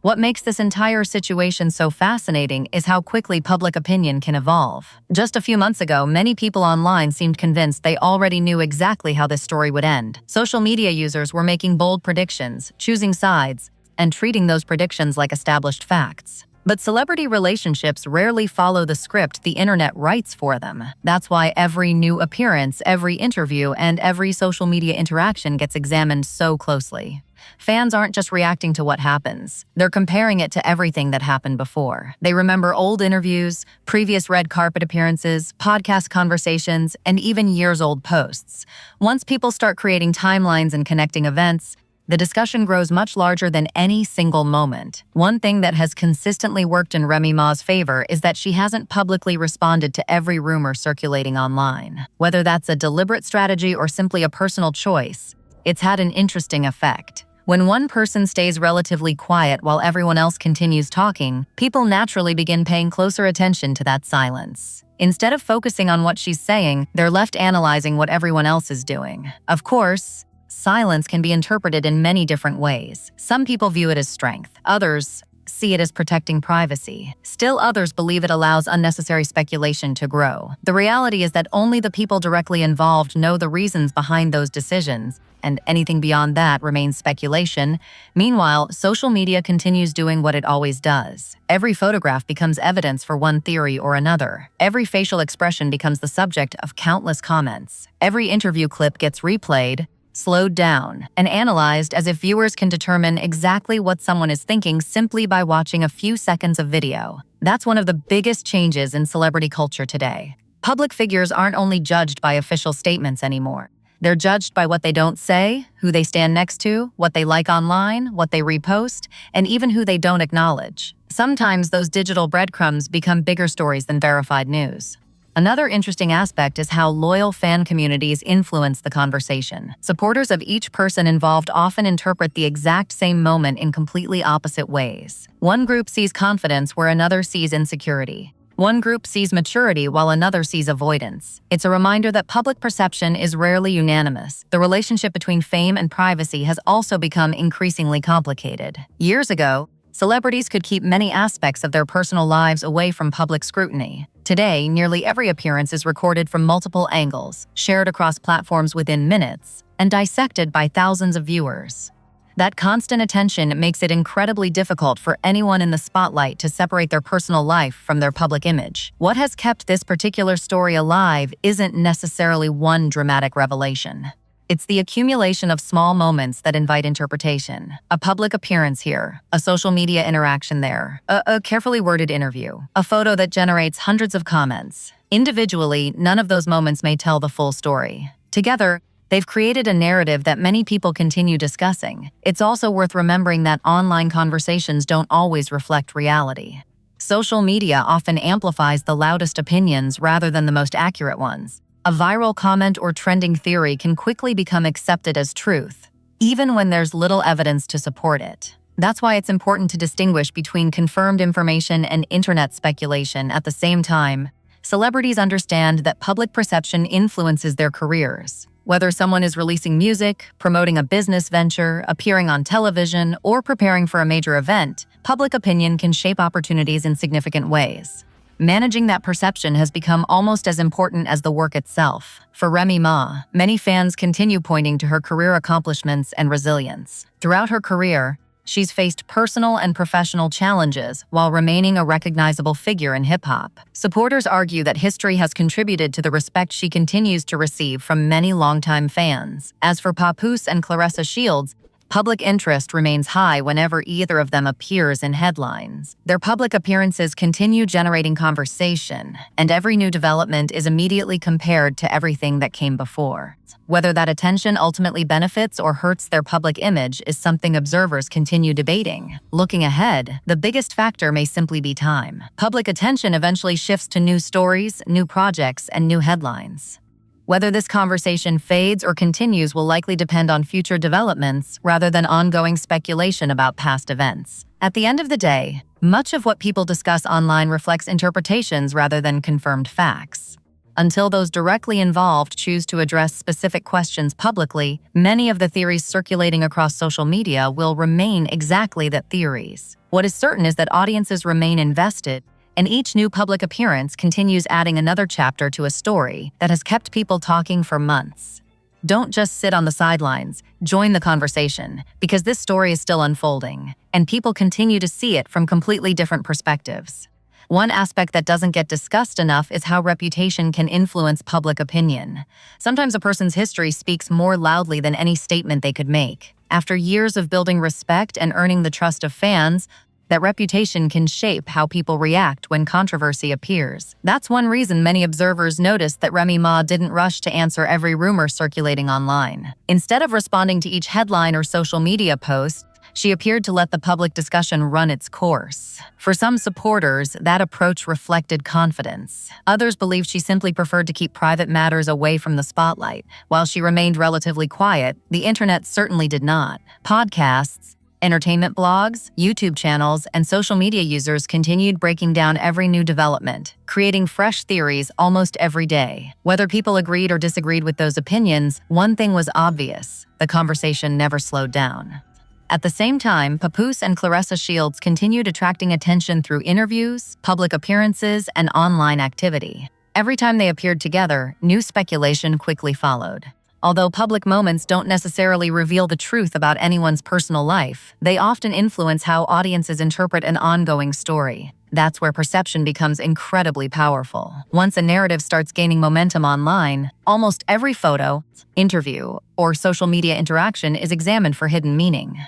What makes this entire situation so fascinating is how quickly public opinion can evolve. Just a few months ago, many people online seemed convinced they already knew exactly how this story would end. Social media users were making bold predictions, choosing sides, and treating those predictions like established facts. But celebrity relationships rarely follow the script the internet writes for them. That's why every new appearance, every interview, and every social media interaction gets examined so closely. Fans aren't just reacting to what happens. They're comparing it to everything that happened before. They remember old interviews, previous red carpet appearances, podcast conversations, and even years-old posts. Once people start creating timelines and connecting events, the discussion grows much larger than any single moment. One thing that has consistently worked in Remy Ma's favor is that she hasn't publicly responded to every rumor circulating online. Whether that's a deliberate strategy or simply a personal choice, it's had an interesting effect. When one person stays relatively quiet while everyone else continues talking, people naturally begin paying closer attention to that silence. Instead of focusing on what she's saying, they're left analyzing what everyone else is doing. Of course, silence can be interpreted in many different ways. Some people view it as strength. Others see it as protecting privacy. Still others believe it allows unnecessary speculation to grow. The reality is that only the people directly involved know the reasons behind those decisions, and anything beyond that remains speculation. Meanwhile, social media continues doing what it always does. Every photograph becomes evidence for one theory or another. Every facial expression becomes the subject of countless comments. Every interview clip gets replayed, slowed down, and analyzed as if viewers can determine exactly what someone is thinking simply by watching a few seconds of video. That's one of the biggest changes in celebrity culture today. Public figures aren't only judged by official statements anymore. They're judged by what they don't say, who they stand next to, what they like online, what they repost, and even who they don't acknowledge. Sometimes those digital breadcrumbs become bigger stories than verified news. Another interesting aspect is how loyal fan communities influence the conversation. Supporters of each person involved often interpret the exact same moment in completely opposite ways. One group sees confidence where another sees insecurity. One group sees maturity while another sees avoidance. It's a reminder that public perception is rarely unanimous. The relationship between fame and privacy has also become increasingly complicated. Years ago, celebrities could keep many aspects of their personal lives away from public scrutiny. Today, nearly every appearance is recorded from multiple angles, shared across platforms within minutes, and dissected by thousands of viewers. That constant attention makes it incredibly difficult for anyone in the spotlight to separate their personal life from their public image. What has kept this particular story alive isn't necessarily one dramatic revelation. It's the accumulation of small moments that invite interpretation. A public appearance here, a social media interaction there, a carefully worded interview, a photo that generates hundreds of comments. Individually, none of those moments may tell the full story. Together, they've created a narrative that many people continue discussing. It's also worth remembering that online conversations don't always reflect reality. Social media often amplifies the loudest opinions rather than the most accurate ones. A viral comment or trending theory can quickly become accepted as truth, even when there's little evidence to support it. That's why it's important to distinguish between confirmed information and internet speculation. At the same time, celebrities understand that public perception influences their careers. Whether someone is releasing music, promoting a business venture, appearing on television, or preparing for a major event, public opinion can shape opportunities in significant ways. Managing that perception has become almost as important as the work itself. For Remy Ma, many fans continue pointing to her career accomplishments and resilience. Throughout her career, she's faced personal and professional challenges while remaining a recognizable figure in hip-hop. Supporters argue that history has contributed to the respect she continues to receive from many longtime fans. As for Papoose and Claressa Shields, public interest remains high whenever either of them appears in headlines. Their public appearances continue generating conversation, and every new development is immediately compared to everything that came before. Whether that attention ultimately benefits or hurts their public image is something observers continue debating. Looking ahead, the biggest factor may simply be time. Public attention eventually shifts to new stories, new projects, and new headlines. Whether this conversation fades or continues will likely depend on future developments rather than ongoing speculation about past events. At the end of the day, much of what people discuss online reflects interpretations rather than confirmed facts. Until those directly involved choose to address specific questions publicly, many of the theories circulating across social media will remain exactly that, theories. What is certain is that audiences remain invested, and each new public appearance continues adding another chapter to a story that has kept people talking for months. Don't just sit on the sidelines, join the conversation, because this story is still unfolding, and people continue to see it from completely different perspectives. One aspect that doesn't get discussed enough is how reputation can influence public opinion. Sometimes a person's history speaks more loudly than any statement they could make. After years of building respect and earning the trust of fans, that reputation can shape how people react when controversy appears. That's one reason many observers noticed that Remy Ma didn't rush to answer every rumor circulating online. Instead of responding to each headline or social media post, she appeared to let the public discussion run its course. For some supporters, that approach reflected confidence. Others believed she simply preferred to keep private matters away from the spotlight. While she remained relatively quiet, the internet certainly did not. Podcasts, entertainment blogs, YouTube channels, and social media users continued breaking down every new development, creating fresh theories almost every day. Whether people agreed or disagreed with those opinions, one thing was obvious: the conversation never slowed down. At the same time, Papoose and Claressa Shields continued attracting attention through interviews, public appearances, and online activity. Every time they appeared together, new speculation quickly followed. Although public moments don't necessarily reveal the truth about anyone's personal life, they often influence how audiences interpret an ongoing story. That's where perception becomes incredibly powerful. Once a narrative starts gaining momentum online, almost every photo, interview, or social media interaction is examined for hidden meaning.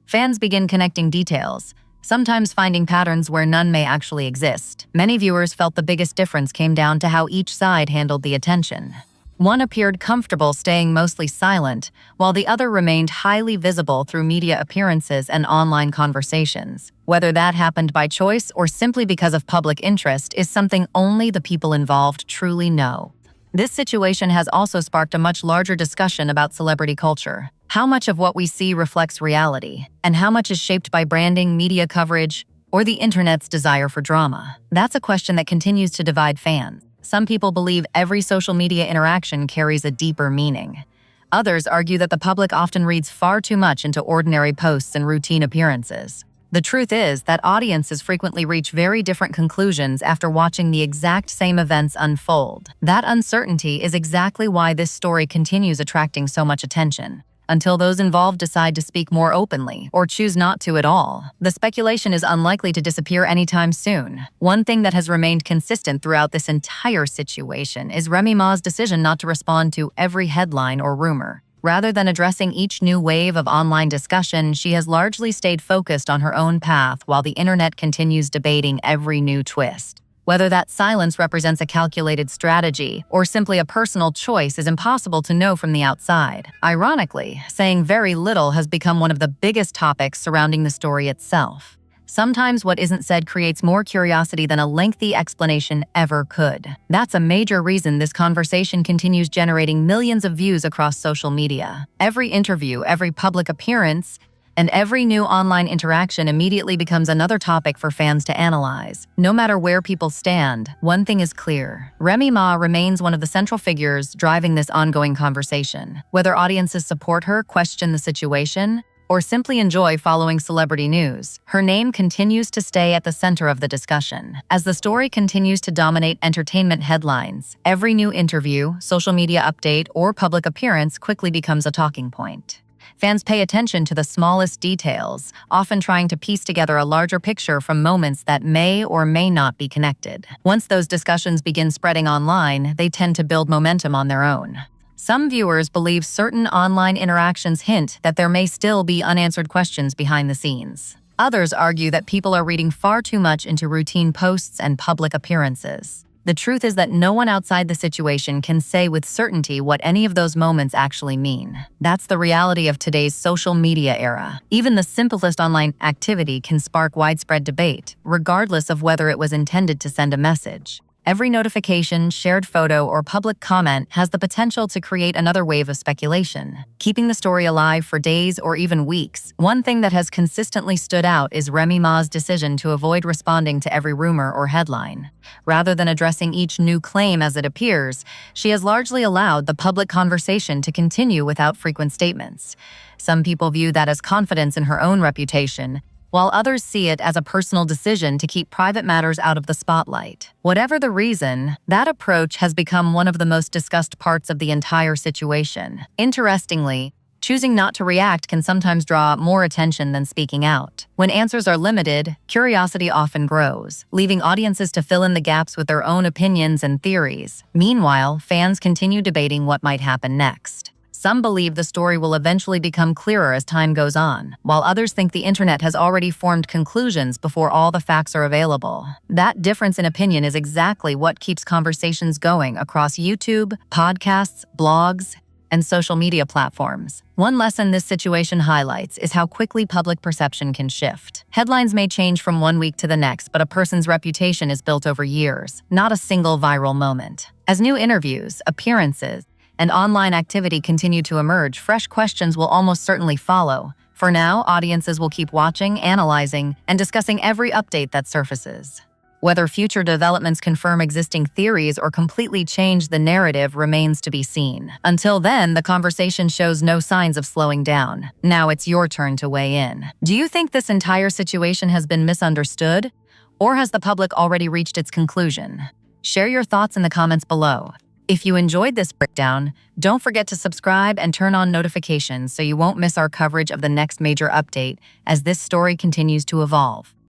Fans begin connecting details, sometimes finding patterns where none may actually exist. Many viewers felt the biggest difference came down to how each side handled the attention. One appeared comfortable staying mostly silent, while the other remained highly visible through media appearances and online conversations. Whether that happened by choice or simply because of public interest is something only the people involved truly know. This situation has also sparked a much larger discussion about celebrity culture. How much of what we see reflects reality, and how much is shaped by branding, media coverage, or the internet's desire for drama? That's a question that continues to divide fans. Some people believe every social media interaction carries a deeper meaning. Others argue that the public often reads far too much into ordinary posts and routine appearances. The truth is that audiences frequently reach very different conclusions after watching the exact same events unfold. That uncertainty is exactly why this story continues attracting so much attention. Until those involved decide to speak more openly, or choose not to at all, the speculation is unlikely to disappear anytime soon. One thing that has remained consistent throughout this entire situation is Remy Ma's decision not to respond to every headline or rumor. Rather than addressing each new wave of online discussion, she has largely stayed focused on her own path while the internet continues debating every new twist. Whether that silence represents a calculated strategy or simply a personal choice is impossible to know from the outside. Ironically, saying very little has become one of the biggest topics surrounding the story itself. Sometimes what isn't said creates more curiosity than a lengthy explanation ever could. That's a major reason this conversation continues generating millions of views across social media. Every interview, every public appearance, and every new online interaction immediately becomes another topic for fans to analyze. No matter where people stand, one thing is clear: Remy Ma remains one of the central figures driving this ongoing conversation. Whether audiences support her, question the situation, or simply enjoy following celebrity news, her name continues to stay at the center of the discussion. As the story continues to dominate entertainment headlines, every new interview, social media update, or public appearance quickly becomes a talking point. Fans pay attention to the smallest details, often trying to piece together a larger picture from moments that may or may not be connected. Once those discussions begin spreading online, they tend to build momentum on their own. Some viewers believe certain online interactions hint that there may still be unanswered questions behind the scenes. Others argue that people are reading far too much into routine posts and public appearances. The truth is that no one outside the situation can say with certainty what any of those moments actually mean. That's the reality of today's social media era. Even the simplest online activity can spark widespread debate, regardless of whether it was intended to send a message. Every notification, shared photo, or public comment has the potential to create another wave of speculation, keeping the story alive for days or even weeks. One thing that has consistently stood out is Remy Ma's decision to avoid responding to every rumor or headline. Rather than addressing each new claim as it appears, she has largely allowed the public conversation to continue without frequent statements. Some people view that as confidence in her own reputation, while others see it as a personal decision to keep private matters out of the spotlight. Whatever the reason, that approach has become one of the most discussed parts of the entire situation. Interestingly, choosing not to react can sometimes draw more attention than speaking out. When answers are limited, curiosity often grows, leaving audiences to fill in the gaps with their own opinions and theories. Meanwhile, fans continue debating what might happen next. Some believe the story will eventually become clearer as time goes on, while others think the internet has already formed conclusions before all the facts are available. That difference in opinion is exactly what keeps conversations going across YouTube, podcasts, blogs, and social media platforms. One lesson this situation highlights is how quickly public perception can shift. Headlines may change from one week to the next, but a person's reputation is built over years, not a single viral moment. As new interviews, appearances, and online activity continue to emerge, fresh questions will almost certainly follow. For now, audiences will keep watching, analyzing, and discussing every update that surfaces. Whether future developments confirm existing theories or completely change the narrative remains to be seen. Until then, the conversation shows no signs of slowing down. Now it's your turn to weigh in. Do you think this entire situation has been misunderstood? Or has the public already reached its conclusion? Share your thoughts in the comments below. If you enjoyed this breakdown, don't forget to subscribe and turn on notifications so you won't miss our coverage of the next major update as this story continues to evolve.